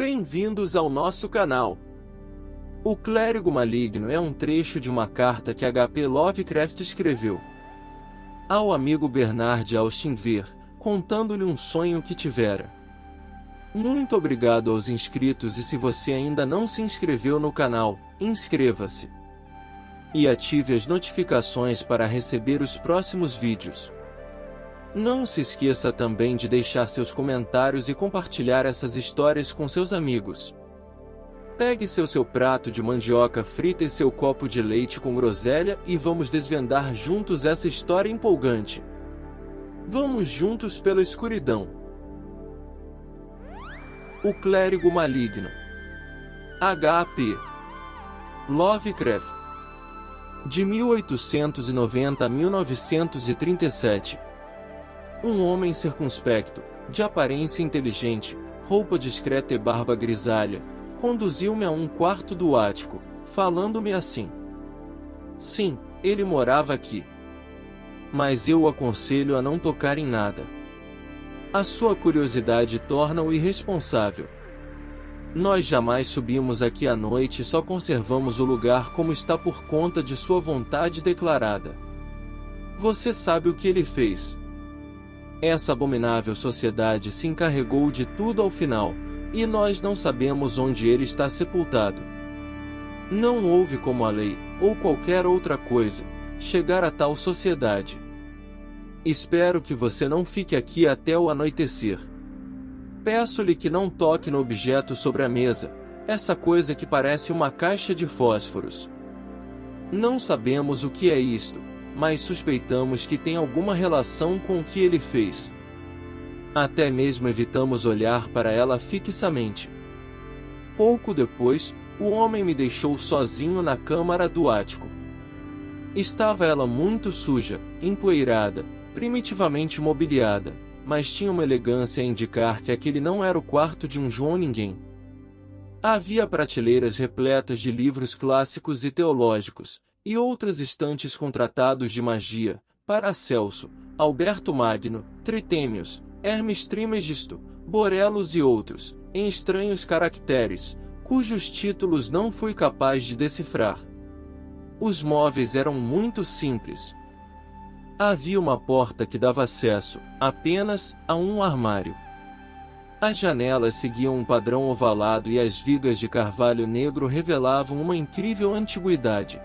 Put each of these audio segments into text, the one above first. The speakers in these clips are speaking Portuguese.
Bem-vindos ao nosso canal. O Clérigo Maligno é um trecho de uma carta que H.P. Lovecraft escreveu ao amigo Bernard Austin Ver, contando-lhe um sonho que tivera. Muito obrigado aos inscritos, e se você ainda não se inscreveu no canal, inscreva-se e ative as notificações para receber os próximos vídeos. Não se esqueça também de deixar seus comentários e compartilhar essas histórias com seus amigos. Pegue seu prato de mandioca frita e seu copo de leite com groselha e vamos desvendar juntos essa história empolgante. Vamos juntos pela escuridão. O Clérigo Maligno. H.P. Lovecraft. De 1890 a 1937. Um homem circunspecto, de aparência inteligente, roupa discreta e barba grisalha, conduziu-me a um quarto do ático, falando-me assim. Sim, ele morava aqui. Mas eu o aconselho a não tocar em nada. A sua curiosidade torna-o irresponsável. Nós jamais subimos aqui à noite e só conservamos o lugar como está por conta de sua vontade declarada. Você sabe o que ele fez? Essa abominável sociedade se encarregou de tudo ao final, e nós não sabemos onde ele está sepultado. Não houve como a lei, ou qualquer outra coisa, chegar a tal sociedade. Espero que você não fique aqui até o anoitecer. Peço-lhe que não toque no objeto sobre a mesa, essa coisa que parece uma caixa de fósforos. Não sabemos o que é isto, mas suspeitamos que tem alguma relação com o que ele fez. Até mesmo evitamos olhar para ela fixamente. Pouco depois, o homem me deixou sozinho na câmara do ático. Estava ela muito suja, empoeirada, primitivamente mobiliada, mas tinha uma elegância a indicar que aquele não era o quarto de um João Ninguém. Havia prateleiras repletas de livros clássicos e teológicos, e outras estantes com tratados de magia, Paracelso, Alberto Magno, Tritêmios, Hermes Trismegisto, Borellus e outros, em estranhos caracteres, cujos títulos não fui capaz de decifrar. Os móveis eram muito simples. Havia uma porta que dava acesso, apenas, a um armário. As janelas seguiam um padrão ovalado e as vigas de carvalho negro revelavam uma incrível antiguidade.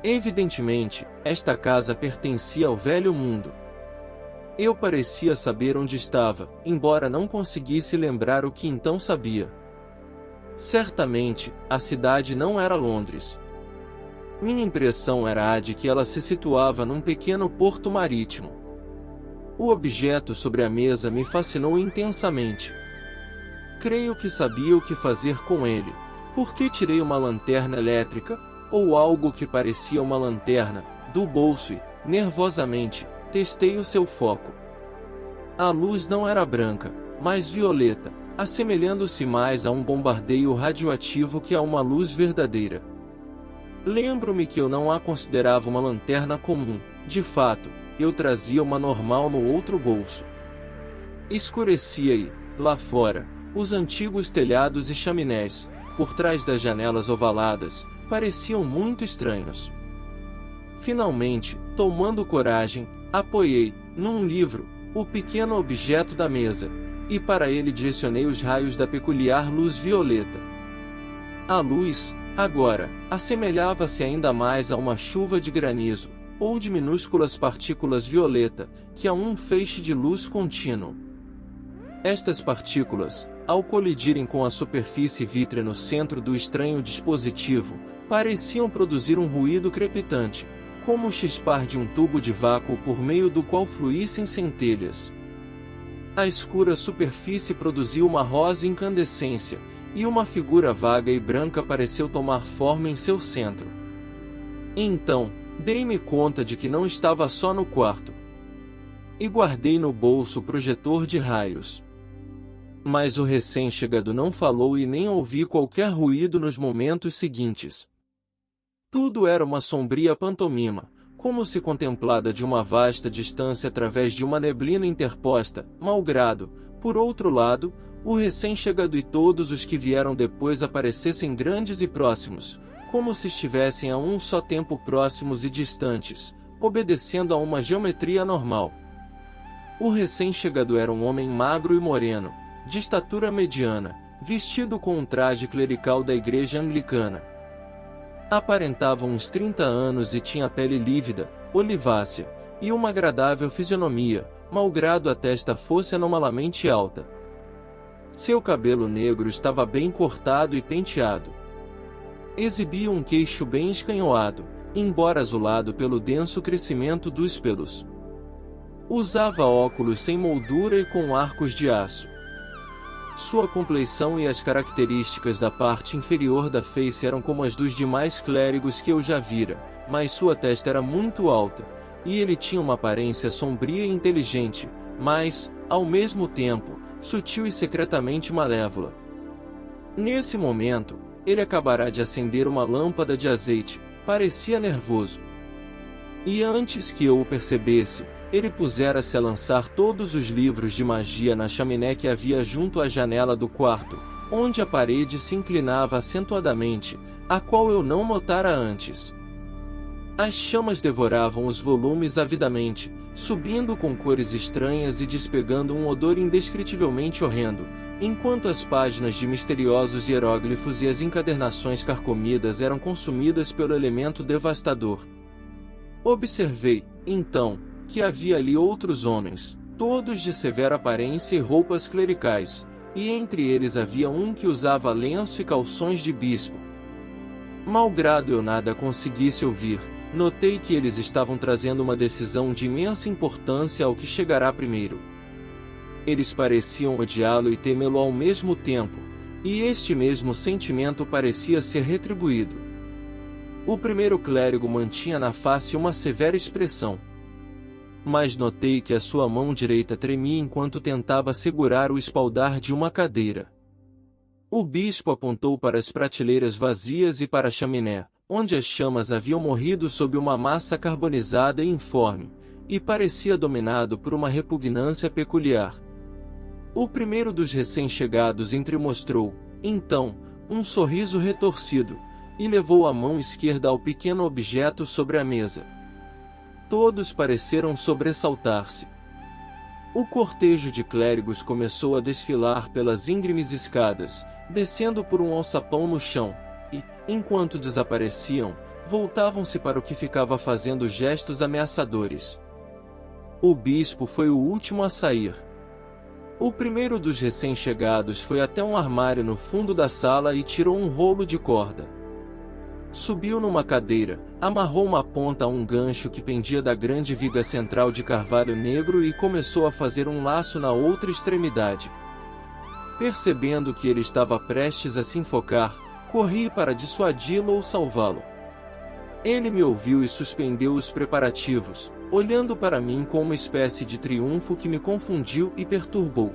Evidentemente, esta casa pertencia ao velho mundo. Eu parecia saber onde estava, embora não conseguisse lembrar o que então sabia. Certamente, a cidade não era Londres. Minha impressão era a de que ela se situava num pequeno porto marítimo. O objeto sobre a mesa me fascinou intensamente. Creio que sabia o que fazer com ele, porque tirei uma lanterna elétrica, ou algo que parecia uma lanterna, do bolso e, nervosamente, testei o seu foco. A luz não era branca, mas violeta, assemelhando-se mais a um bombardeio radioativo que a uma luz verdadeira. Lembro-me que eu não a considerava uma lanterna comum, de fato, eu trazia uma normal no outro bolso. Escurecia e, lá fora, os antigos telhados e chaminés, por trás das janelas ovaladas, pareciam muito estranhos. Finalmente, tomando coragem, apoiei, num livro, o pequeno objeto da mesa, e para ele direcionei os raios da peculiar luz violeta. A luz, agora, assemelhava-se ainda mais a uma chuva de granizo, ou de minúsculas partículas violeta, que a um feixe de luz contínuo. Estas partículas, ao colidirem com a superfície vítrea no centro do estranho dispositivo, pareciam produzir um ruído crepitante, como o chispar de um tubo de vácuo por meio do qual fluíssem centelhas. A escura superfície produziu uma rosa incandescência, e uma figura vaga e branca pareceu tomar forma em seu centro. Então, dei-me conta de que não estava só no quarto. E guardei no bolso o projetor de raios. Mas o recém-chegado não falou e nem ouvi qualquer ruído nos momentos seguintes. Tudo era uma sombria pantomima, como se contemplada de uma vasta distância através de uma neblina interposta, malgrado, por outro lado, o recém-chegado e todos os que vieram depois aparecessem grandes e próximos, como se estivessem a um só tempo próximos e distantes, obedecendo a uma geometria normal. O recém-chegado era um homem magro e moreno, de estatura mediana, vestido com um traje clerical da igreja anglicana. Aparentava uns 30 anos e tinha pele lívida, olivácea, e uma agradável fisionomia, malgrado a testa fosse anomalamente alta. Seu cabelo negro estava bem cortado e penteado. Exibia um queixo bem escanhoado, embora azulado pelo denso crescimento dos pelos. Usava óculos sem moldura e com arcos de aço. Sua compleição e as características da parte inferior da face eram como as dos demais clérigos que eu já vira, mas sua testa era muito alta, e ele tinha uma aparência sombria e inteligente, mas, ao mesmo tempo, sutil e secretamente malévola. Nesse momento, ele acabará de acender uma lâmpada de azeite, parecia nervoso. E antes que eu o percebesse, ele pusera-se a lançar todos os livros de magia na chaminé que havia junto à janela do quarto, onde a parede se inclinava acentuadamente, a qual eu não notara antes. As chamas devoravam os volumes avidamente, subindo com cores estranhas e despegando um odor indescritivelmente horrendo, enquanto as páginas de misteriosos hieróglifos e as encadernações carcomidas eram consumidas pelo elemento devastador. Observei, então, que havia ali outros homens, todos de severa aparência e roupas clericais, e entre eles havia um que usava lenço e calções de bispo. Malgrado eu nada conseguisse ouvir, notei que eles estavam trazendo uma decisão de imensa importância ao que chegará primeiro. Eles pareciam odiá-lo e temê-lo ao mesmo tempo, e este mesmo sentimento parecia ser retribuído. O primeiro clérigo mantinha na face uma severa expressão. Mas notei que a sua mão direita tremia enquanto tentava segurar o espaldar de uma cadeira. O bispo apontou para as prateleiras vazias e para a chaminé, onde as chamas haviam morrido sob uma massa carbonizada e informe, e parecia dominado por uma repugnância peculiar. O primeiro dos recém-chegados entremostrou, então, um sorriso retorcido, e levou a mão esquerda ao pequeno objeto sobre a mesa. Todos pareceram sobressaltar-se. O cortejo de clérigos começou a desfilar pelas íngremes escadas, descendo por um alçapão no chão, e, enquanto desapareciam, voltavam-se para o que ficava fazendo gestos ameaçadores. O bispo foi o último a sair. O primeiro dos recém-chegados foi até um armário no fundo da sala e tirou um rolo de corda. Subiu numa cadeira, amarrou uma ponta a um gancho que pendia da grande viga central de carvalho negro e começou a fazer um laço na outra extremidade. Percebendo que ele estava prestes a se enfocar, corri para dissuadi-lo ou salvá-lo. Ele me ouviu e suspendeu os preparativos, olhando para mim com uma espécie de triunfo que me confundiu e perturbou.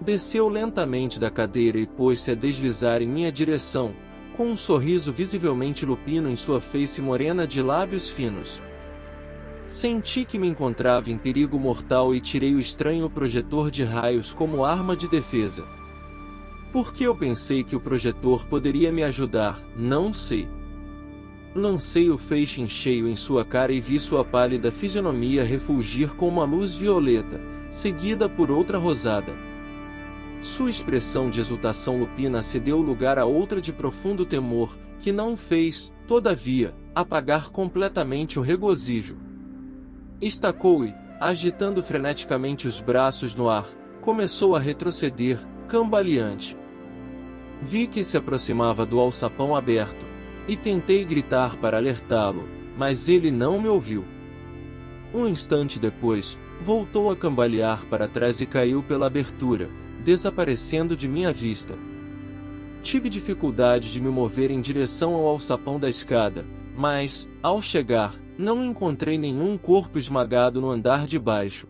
Desceu lentamente da cadeira e pôs-se a deslizar em minha direção, com um sorriso visivelmente lupino em sua face morena de lábios finos. Senti que me encontrava em perigo mortal e tirei o estranho projetor de raios como arma de defesa. Por que eu pensei que o projetor poderia me ajudar, não sei. Lancei o feixe em cheio em sua cara e vi sua pálida fisionomia refulgir com uma luz violeta, seguida por outra rosada. Sua expressão de exultação lupina cedeu lugar a outra de profundo temor, que não o fez, todavia, apagar completamente o regozijo. Estacou e, agitando freneticamente os braços no ar, começou a retroceder, cambaleante. Vi que se aproximava do alçapão aberto, e tentei gritar para alertá-lo, mas ele não me ouviu. Um instante depois, voltou a cambalear para trás e caiu pela abertura, desaparecendo de minha vista. Tive dificuldade de me mover em direção ao alçapão da escada, mas, ao chegar, não encontrei nenhum corpo esmagado no andar de baixo.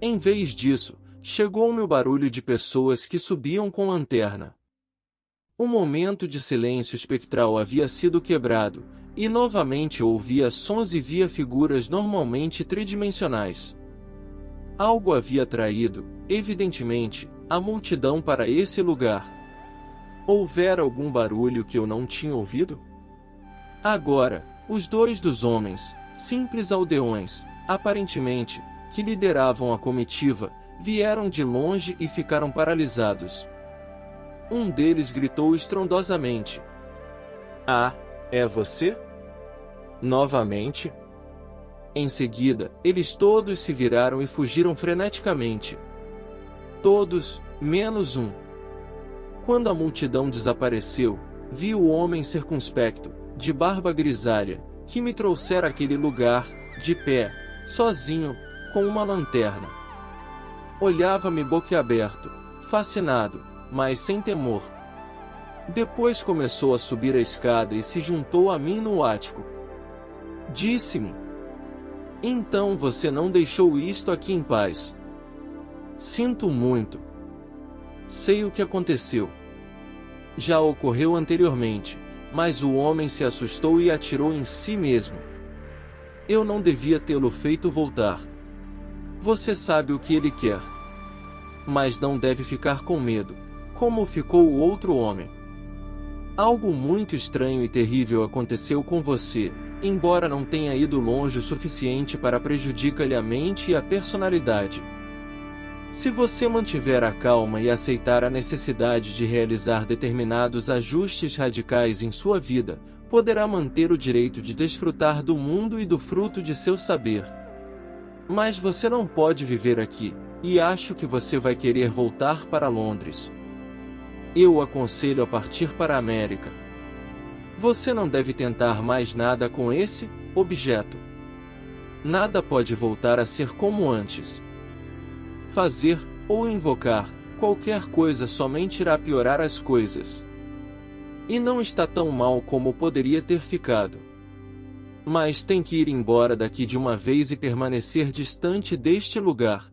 Em vez disso, chegou-me o barulho de pessoas que subiam com lanterna. Um momento de silêncio espectral havia sido quebrado, e novamente ouvia sons e via figuras normalmente tridimensionais. Algo havia traído, evidentemente, a multidão para esse lugar. Houvera algum barulho que eu não tinha ouvido? Agora, os dois dos homens, simples aldeões, aparentemente, que lideravam a comitiva, vieram de longe e ficaram paralisados. Um deles gritou estrondosamente: "Ah, é você?" Novamente. Em seguida, eles todos se viraram e fugiram freneticamente. Todos, menos um. Quando a multidão desapareceu, vi o homem circunspecto, de barba grisalha, que me trouxera àquele lugar, de pé, sozinho, com uma lanterna. Olhava-me boquiaberto, fascinado, mas sem temor. Depois começou a subir a escada e se juntou a mim no ático. Disse-me: "Então você não deixou isto aqui em paz?" "Sinto muito. Sei o que aconteceu. Já ocorreu anteriormente, mas o homem se assustou e atirou em si mesmo. Eu não devia tê-lo feito voltar. Você sabe o que ele quer. Mas não deve ficar com medo, como ficou o outro homem. Algo muito estranho e terrível aconteceu com você, embora não tenha ido longe o suficiente para prejudicar-lhe a mente e a personalidade. Se você mantiver a calma e aceitar a necessidade de realizar determinados ajustes radicais em sua vida, poderá manter o direito de desfrutar do mundo e do fruto de seu saber. Mas você não pode viver aqui, e acho que você vai querer voltar para Londres. Eu o aconselho a partir para a América. Você não deve tentar mais nada com esse objeto. Nada pode voltar a ser como antes. Fazer, ou invocar, qualquer coisa somente irá piorar as coisas. E não está tão mal como poderia ter ficado. Mas tem que ir embora daqui de uma vez e permanecer distante deste lugar.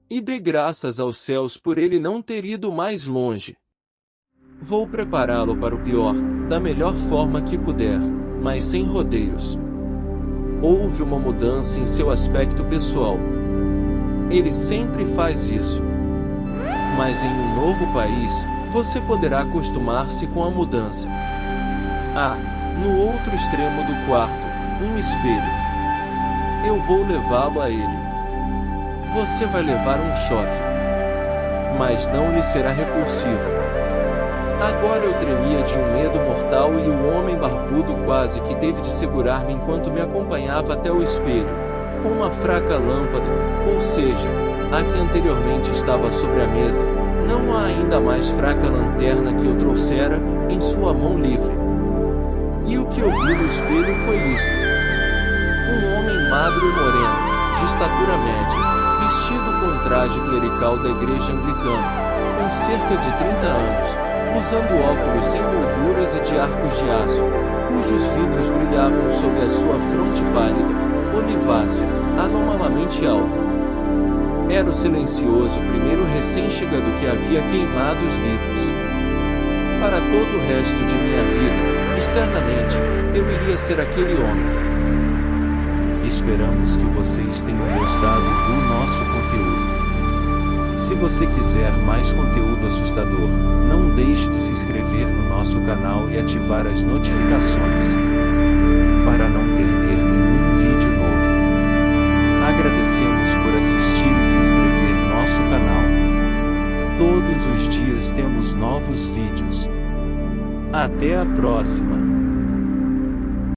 E dê graças aos céus por ele não ter ido mais longe. Vou prepará-lo para o pior, da melhor forma que puder, mas sem rodeios." Houve uma mudança em seu aspecto pessoal. Ele sempre faz isso. Mas em um novo país, você poderá acostumar-se com a mudança. Ah, no outro extremo do quarto, um espelho. Eu vou levá-lo a ele. Você vai levar um choque. Mas não lhe será repulsivo. Agora eu tremia de um medo mortal e o homem barbudo quase que teve de segurar-me enquanto me acompanhava até o espelho, com uma fraca lâmpada, ou seja, a que anteriormente estava sobre a mesa, não a ainda mais fraca lanterna que eu trouxera, em sua mão livre. E o que eu vi no espelho foi isto. Um homem magro e moreno, de estatura média, vestido com um traje clerical da igreja anglicana, com cerca de 30 anos, usando óculos sem molduras e de arcos de aço, cujos vidros brilhavam sobre a sua fronte pálida, olivácea, anomalamente alta. Era o silencioso primeiro recém-chegado que havia queimado os livros. Para todo o resto de minha vida, externamente, eu iria ser aquele homem. Esperamos que vocês tenham gostado do nosso conteúdo. Se você quiser mais conteúdo assustador, não deixe de se inscrever no nosso canal e ativar as notificações, para não perder nenhum vídeo novo. Agradecemos por assistir e se inscrever no nosso canal. Todos os dias temos novos vídeos. Até a próxima!